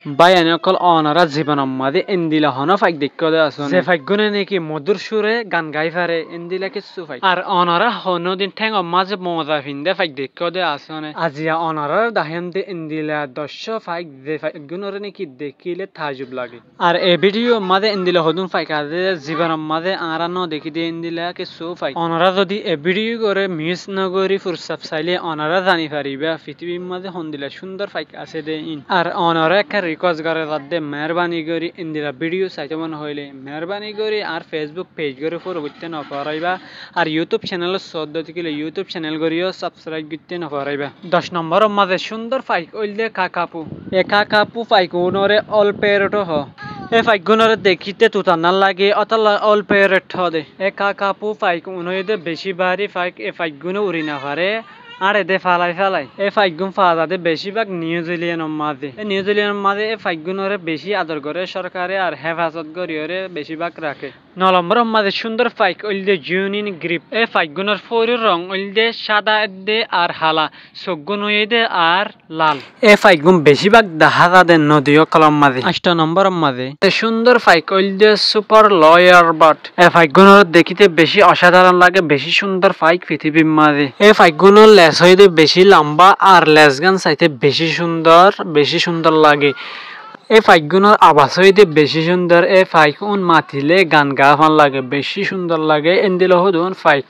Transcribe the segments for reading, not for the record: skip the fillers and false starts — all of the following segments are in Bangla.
Bayani অকল অনারা জীবনের মাঝে এন্দিলা হন ফাইক দেখতে দে আসুন যে ফাইক গুনে নাকি মধুর সুরে গান গাই পারে এন্দিলা কিছু ফাইক আর অনারা হনদিন ঠ্যাং মাঝে মজা ফিন্দে ফাইক দেখতে দে আসুন আজিয়া অনারার দাহেন্দে এন্দিলা দশ ফাইক যে ফাইক গুনরে নাকি দেখিলে তাজুব লাগে আর এই ভিডিও মাঝে এন্দিলা হদুন ফাইক আদে জীবনের মাঝে আরা ন দেখি দে এন্দিলা কিছু ফাইক অনারা যদি এই ভিডিও করে মিস নগরি ফুরসাব চাইলে অনারা জানি পারিবা পৃথিবীর মাঝে হন্দিলা সুন্দর ফাইক আছে দে ইন আর অনারা একটা রিকোয়েস্ট করে রাতে মেহরবানি করি ইন্দিরা ভিডিও চাইতে মন হইলে মেহরবানি করি আর ফেসবুক পেজ করে ফলো করতে না পারাইবা আর ইউটিউব চ্যানেল সদ্যতি কিলে ইউটিউব চ্যানেল করিও সাবস্ক্রাইব করতে না পারাইবা 10 নম্বরের মাঝে সুন্দর ফাইক ওইলে কাকাপু এ কাকাপু ফাইক উনরে অল্পেরটো হ এ ফাইক গুনরে দেখিতে তুতানা লাগে অতলা অল্পেরট হদে এ কাকাপু ফাইক উনইদে বেশি বাড়ি ফাইক এ ফাইক গুনো উড়ি না পারে আর এদে ফালাই এই ফাইগুন ফাদাতে বেশিরভাগ নিউজিল্যান্ডের মাঝে এই নিউজিল্যান্ডের মাঝে এই ফাইগুনরে বেশি আদর করে সরকারে আর হেফাজত করিয়ে বেশিরভাগ রাখে 9 নম্বরের মাঝে সুন্দর ফাইক ওইলদে জুনিন গ্রিপ এই ফাইগুনের ফরির রং ওইলদে সাদা এদে আর হালা সগুন ওইদে আর লাল এই ফাইগুন বেশিরভাগ দেখা দেন নদীয় কলম মাঝে 8 নম্বরের মাঝে সুন্দর ফাইক ওইলদে সুপার লয়ার বাট এই ফাইগুনের দেখিতে বেশি অসাধারণ লাগে বেশি সুন্দর ফাইক পৃথিবীর মাঝে এই ফাইগুনের লেজ হইতে বেশি লম্বা আর লেজ গান চাইতে বেশি সুন্দর লাগে এই ফাইকগুলোর আওয়াজ হইতে বেশি সুন্দর এই ফাইকুন মাতিলে গান গা ভাল লাগে বেশি সুন্দর লাগে এন্দিল হদুন ফাইক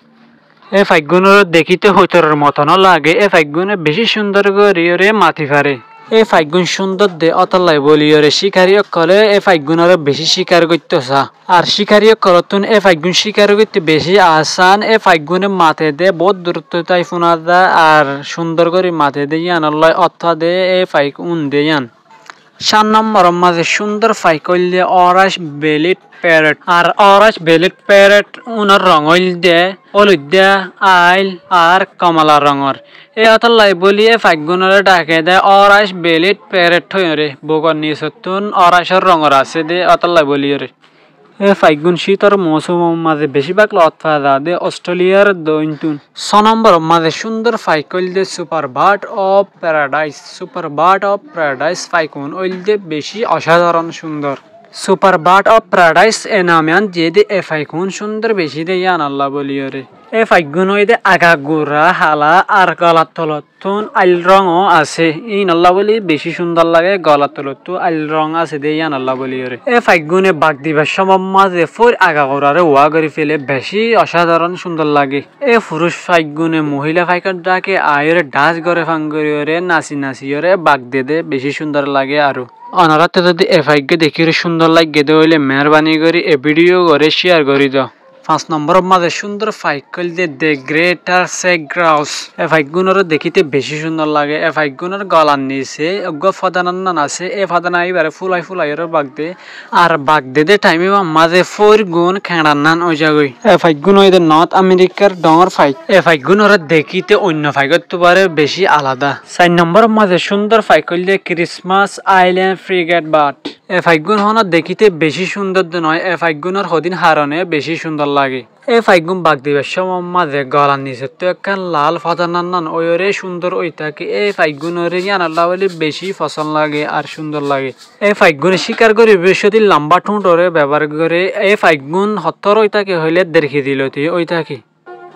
এই ফাইকগুলোর দেখিতে হইতরের মতনও লাগে এই ফাইকগুলো বেশি সুন্দর করে মাতি পারে এই ফাইকগুন সুন্দর দে অতলাই বলিয়রে শিকারী কলে এই ফাইকগুনরে বেশি শিকার করতেছা আর শিকারী করতুন এই ফাইকগুন শিকার করতে বেশি আসান এই ফাইকগুনে মাথে দে বহুত দূরত্বতাই ফোনা দা আর সুন্দর করে মাথে দে ইয়ান লয় অর্থ দে এই ফাইক উন দে ইয়ান 7 নম্বরের মাঝে সুন্দর ফাইক হইলে অরেঞ্জ বেলিট প্যারট আর অরেঞ্জ বেলিট প্যারট উনার রং হইলে হলুদিয়া আইল আর কমলা রঙর এই অতলাই বলি এই ফাইকগুনরে ডাকে দে অরেঞ্জ বেলিট প্যারট হইরে বগর নিচতুন অরেঞ্জের রঙর আছে দে অতলাই বলি রে এই ফাইকগুন শীতর মৌসুমের মাঝে বেশিরভাগ লত পাওয়া দে অস্ট্রেলিয়ার দৈনতুন 6 নম্বরের মাঝে সুন্দর ফাইক হইলে সুপার বার্ড অফ প্যারাডাইস ফাইকুন হইলে বেশি অসাধারণ সুন্দর সুপার বার্ড অফ প্যারাডাইস এ নামিয়ান যেদে এ ফাইকুন সুন্দর বেশি দে ইয়ান আল্লাহ বলিয়রে এই ফাইকগুন হইতে আগা গোড়া হালা আর গলার তলতুন আইল রঙও আছে ইন আল্লাহ বলি বেশি সুন্দর লাগে গলার তলতু আইল রং আছে দে ইয়ান আল্লাহ বলিয়রে এই ফাইকগুনে বাগ দিবার সময় মাঝে ফোর আগা গোড়ারে ওয়া করে ফেলে বেশি অসাধারণ সুন্দর লাগে এই পুরুষ ফাইকগুনে মহিলা ফাইকার ডাকে আয়রে ডাস করে ফাঙ্গরিয়রে নাচিয়রে বাগ দে বেশি সুন্দর লাগে আরো অনারাতে যদি এ ফাইককে দেখি সুন্দর লাগে দে হইলে মেহরবানি করি এ ভিডিও করে শেয়ার করি দাও 5 নম্বরের মাঝে সুন্দর ফাইক কইলে দে গ্রেটার সেগ গ্রাউস এ ফাইকগুনরে দেখিতে বেশি সুন্দর লাগে এ ফাইকগুনের গলার নিচে অজ্ঞ ফাদানান আছে এ ফাদানা এবারে ফুলাই বাগ দে আর বাগ দে টাইমে মাঝে 4 গুণ খেড়ানান ওই জায়গায় এ ফাইকগুন হইতে নর্থ আমেরিকার ডঙর ফাইক এ ফাইকগুনরে দেখিতে অন্য ফাইকত তোবারে বেশি আলাদা 4 নম্বরের মাঝে সুন্দর ফাইক কইলে ক্রিসমাস আইল্যান্ড ফ্রিগেট বাট এ ফাইকগুন হন দেখিতে বেশি সুন্দর নয় এ ফাইকগুনের হদিন হারনে বেশি সুন্দর লাগে এই ফাইকগুন বাগ দিবার সময় মাঝে গলার নিচে তো একখান লাল ফাদানান ওইরে সুন্দর ওই থাকে এই ফাইকগুনরে ইয়ান আল্লাহ বলি বেশি পছন্দ লাগে আর সুন্দর লাগে এই ফাইকগুনে শিকার করে বৃহস্পতি লম্বা ঠুঁটরে ব্যবহার করে এই ফাইকগুন হত্তর ওই থাকে হইলে দেখি দিল ওই থাকে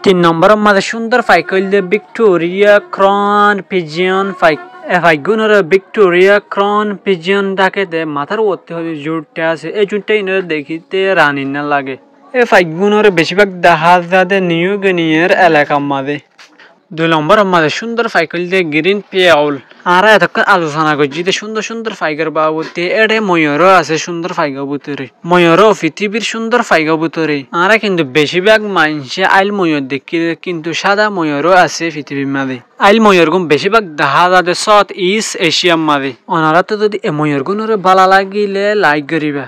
3 নম্বরের মাঝে সুন্দর ফাইক হইলে ভিক্টোরিয়া ক্রাউন পিজিয়ন ফাইক এ ফাইকগুনরে ভিক্টোরিয়া ক্রাউন পিজিয়ন ডাকে দে মাথার ওতে হয়ে জুটটা আছে এই জুটটা ইনরে দেখিতে রানী না লাগে এই ফাইকগুনরে বেশিরভাগ দেখা যায় নিউ গিনিয়ার এলাকার মাঝে 2 নম্বরের মাঝে সুন্দর ফাইক হইলে গ্রিন পিয়াউল আর এতক্ষণ আলোচনা করছি যে সুন্দর ফাইকের বাবুতে এডে ময়ূরও আছে সুন্দর ফাইকের ভিতরে ময়ূরও পৃথিবীর সুন্দর ফাইকের ভিতরে আর কিন্তু বেশিরভাগ মানুষে আইল ময়ূর দেখি কিন্তু সাদা ময়ূরও আছে পৃথিবীর মাঝে আইল ময়ূর গুণ বেশিরভাগ দেখা যায় সাউথ ইস্ট এশিয়ার মাঝে ওনারা তো যদি এ ময়ূর গুণরে ভালো লাগিলে লাইক করিবা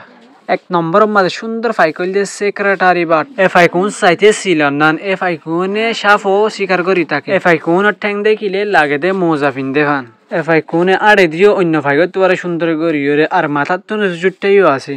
1 নম্বরের মাঝে সুন্দর ফাইকল দিয়ে সেক্রেটারি বাট এ ফাইকুন চাইতে ছিল নান এ ফাইকুনে সাফও শিকার করি থাকে এ ফাইকুনের ঠ্যাং দেখিলে লাগে দে মোজা ফিন্দে ফান এ ফাইকুনে আড়ে দিও অন্য ফাইকত তোয়ারে সুন্দর করিওরে আর মাথার তো জুটটাইও আছে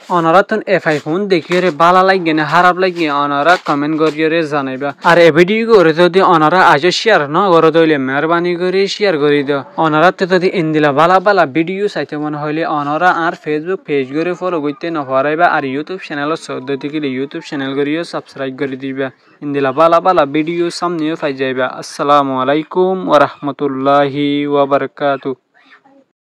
অনারা তুন এফআই ফোন দেখিয়ে বালা লাগে না খারাপ লাগে অনারা কমেন্ট করিয়ে জানাইবা আর এ ভিডিও করে যদি অনারা আজ শেয়ার না করে দইলে মেহরবানি করে শেয়ার করে দাও অনারা তো যদি ইন্দিলা বালা বালা ভিডিও চাইতে মনে হইলে অনারা আর ফেসবুক পেজ করে ফলো করতে না পারাইবা আর ইউটিউব চ্যানেল সদ্য থেকে ইউটিউব চ্যানেল করিও সাবস্ক্রাইব করে দিবা ইন্দিলা বালা বালা ভিডিও সামনেও পাই যাইবা। আসসালামু আলাইকুম ওয়া রাহমাতুল্লাহি ওয়া বারাকাতুহু।